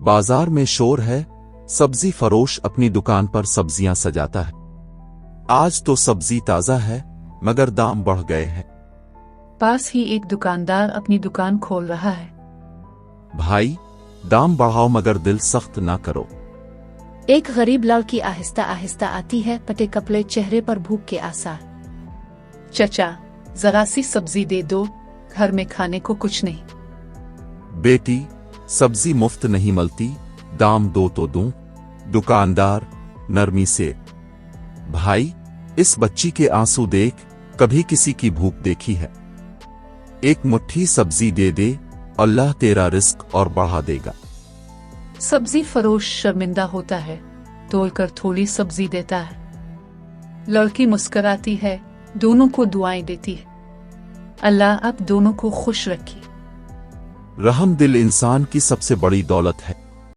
बाजार में शोर है, सब्जी फरोश अपनी दुकान पर सब्जियां सजाता है। आज तो सब्जी ताजा है मगर दाम बढ़ गए हैं। पास ही एक दुकानदार अपनी दुकान खोल रहा है। भाई, दाम बढ़ाओ मगर दिल सख्त ना करो। एक गरीब लड़की आहिस्ता आहिस्ता आती है, पटे कपड़े, चेहरे पर भूख के आसार। चचा, जरा सी सब्जी दे दो, घर में खाने को कुछ नहीं। बेटी, सब्जी मुफ्त नहीं मिलती, दाम दो तो दूं। दुकानदार नरमी से। भाई, इस बच्ची के आंसू देख, कभी किसी की भूख देखी है? एक मुट्ठी सब्जी दे दे, अल्लाह तेरा रिस्क और बढ़ा देगा। सब्जी फरोश शर्मिंदा होता है, तोलकर थोड़ी सब्जी देता है। लड़की मुस्कुराती है, दोनों को दुआएं देती है। अल्लाह आप दोनों को खुश रखे। रहम दिल इंसान की सबसे बड़ी दौलत है।